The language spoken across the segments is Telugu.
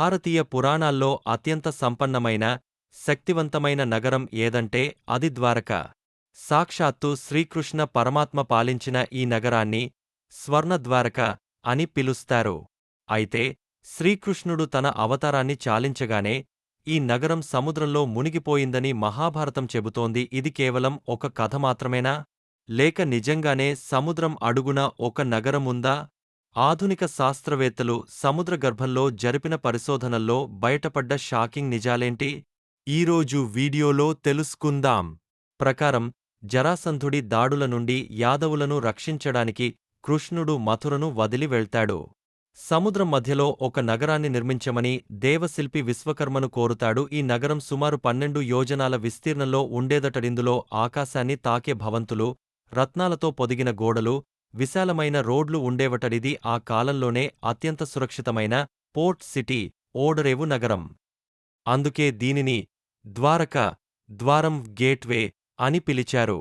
భారతీయ పురాణాల్లో అత్యంత సంపన్నమైన, శక్తివంతమైన నగరం ఏదంటే అది ద్వారక. సాక్షాత్తు శ్రీకృష్ణ పరమాత్మ పాలించిన ఈ నగరాన్ని స్వర్ణద్వారక అని పిలుస్తారు. అయితే శ్రీకృష్ణుడు తన అవతారాన్ని చాలించగానే ఈ నగరం సముద్రంలో మునిగిపోయిందని మహాభారతం చెబుతోంది. ఇది కేవలం ఒక కథ మాత్రమేనా? లేక నిజంగానే సముద్రం అడుగున ఒక నగరముందా? ఆధునిక శాస్త్రవేత్తలు సముద్రగర్భంలో జరిపిన పరిశోధనల్లో బయటపడ్డ షాకింగ్ నిజాలేంటి? ఈరోజు వీడియోలో తెలుసుకుందాం. ప్రకారం జరాసంధుడి దాడుల నుండి యాదవులను రక్షించడానికి కృష్ణుడు మథురను వదిలి వెళ్తాడు. సముద్రం మధ్యలో ఒక నగరాన్ని నిర్మించమని దేవశిల్పి విశ్వకర్మను కోరుతాడు. ఈ నగరం సుమారు 12 యోజనాల విస్తీర్ణంలో ఉండేదటడిందులో ఆకాశాన్ని తాకే భవంతులు, రత్నాలతో పొదిగిన గోడలు, విశాలమైన రోడ్లు ఉండేవటడిది ఆ కాలంలోనే అత్యంత సురక్షితమైన పోర్ట్ సిటీ, ఓడరేవు నగరం. అందుకే దీనిని ద్వారక, ద్వారం, గేట్వే అని పిలిచారు.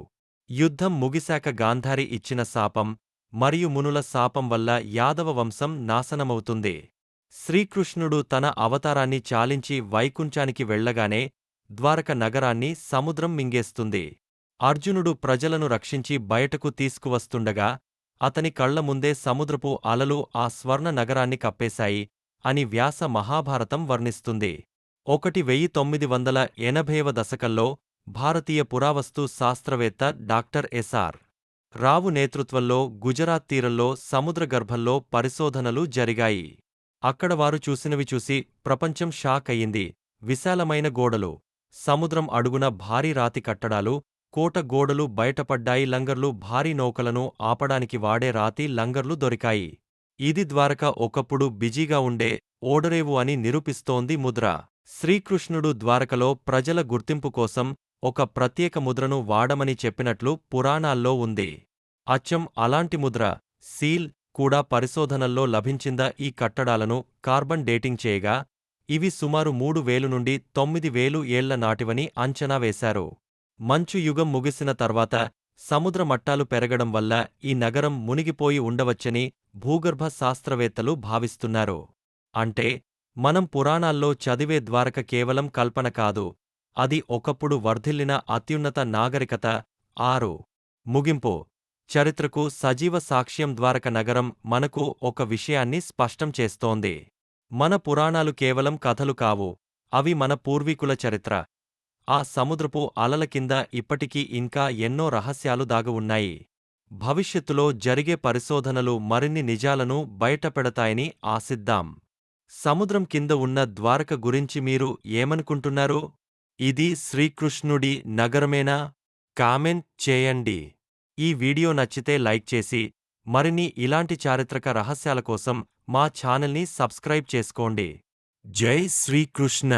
యుద్ధం ముగిశాక గాంధారి ఇచ్చిన శాపం మరియు మునుల శాపం వల్ల యాదవ వంశం నాశనమవుతుంది. శ్రీకృష్ణుడు తన అవతారాన్ని చాలించి వైకుంఠానికి వెళ్లగానే ద్వారక నగరాన్ని సముద్రం మింగేస్తుంది. అర్జునుడు ప్రజలను రక్షించి బయటకు తీసుకువస్తుండగా అతని కళ్ల ముందే సముద్రపు అలలు ఆ స్వర్ణ నగరాన్ని కప్పేశాయి అని వ్యాస మహాభారతం వర్ణిస్తుంది. 1980వ దశకంలో భారతీయ పురావస్తు శాస్త్రవేత్త డాక్టర్ ఎస్.ఆర్. రావు నేతృత్వంలో గుజరాత్ తీరంలో సముద్రగర్భంలో పరిశోధనలు జరిగాయి. అక్కడ వారు చూసినవి చూసి ప్రపంచం షాక్ అయింది. విశాలమైన గోడలు, సముద్రం అడుగున భారీ రాతి కట్టడాలు, కోట గోడలు బయటపడ్డాయి. లంగర్లు, భారీ నౌకలను ఆపడానికి వాడే రాతి లంగర్లు దొరికాయి. ఇది ద్వారక ఒకప్పుడు బిజీగా ఉండే ఓడరేవు అని నిరూపిస్తోంది ముద్ర. శ్రీకృష్ణుడు ద్వారకలో ప్రజల గుర్తింపు కోసం ఒక ప్రత్యేక ముద్రను వాడమని చెప్పినట్లు పురాణాల్లో ఉంది. అచ్చం అలాంటి ముద్ర, సీల్ కూడా పరిశోధనల్లో లభించిందా? ఈ కట్టడాలను కార్బన్ డేటింగ్ చేయగా ఇవి సుమారు 3000 నుండి 9000 ఏళ్ల నాటివని అంచనా వేశారు. మంచు యుగం ముగిసిన తర్వాత సముద్ర మట్టాలు పెరగడం వల్ల ఈ నగరం మునిగిపోయి ఉండవచ్చని భూగర్భ శాస్త్రవేత్తలు భావిస్తున్నారు. అంటే మనం పురాణాల్లో చదివే ద్వారక కేవలం కల్పన కాదు, అది ఒకప్పుడు వర్ధిల్లిన అత్యున్నత నాగరికత. 6. ముగింపు. చరిత్రకు సజీవ సాక్ష్యం. ద్వారక నగరం మనకు ఒక విషయాన్ని స్పష్టం చేస్తోంది. మన పురాణాలు కేవలం కథలు కావు, అవి మన పూర్వీకుల చరిత్ర. ఆ సముద్రపు అలల కింద ఇప్పటికీ ఇంకా ఎన్నో రహస్యాలు దాగి ఉన్నాయి. భవిష్యత్తులో జరిగే పరిశోధనలు మరిన్ని నిజాలను బయటపెడతాయని ఆశిద్దాం. సముద్రం కింద ఉన్న ద్వారక గురించి మీరు ఏమనుకుంటున్నారు? ఇది శ్రీకృష్ణుడి నగరమేనా? కామెంట్ చేయండి. ఈ వీడియో నచ్చితే లైక్ చేసి మరిన్ని ఇలాంటి చారిత్రక రహస్యాల కోసం మా ఛానల్ని సబ్స్క్రైబ్ చేసుకోండి. జై శ్రీకృష్ణ.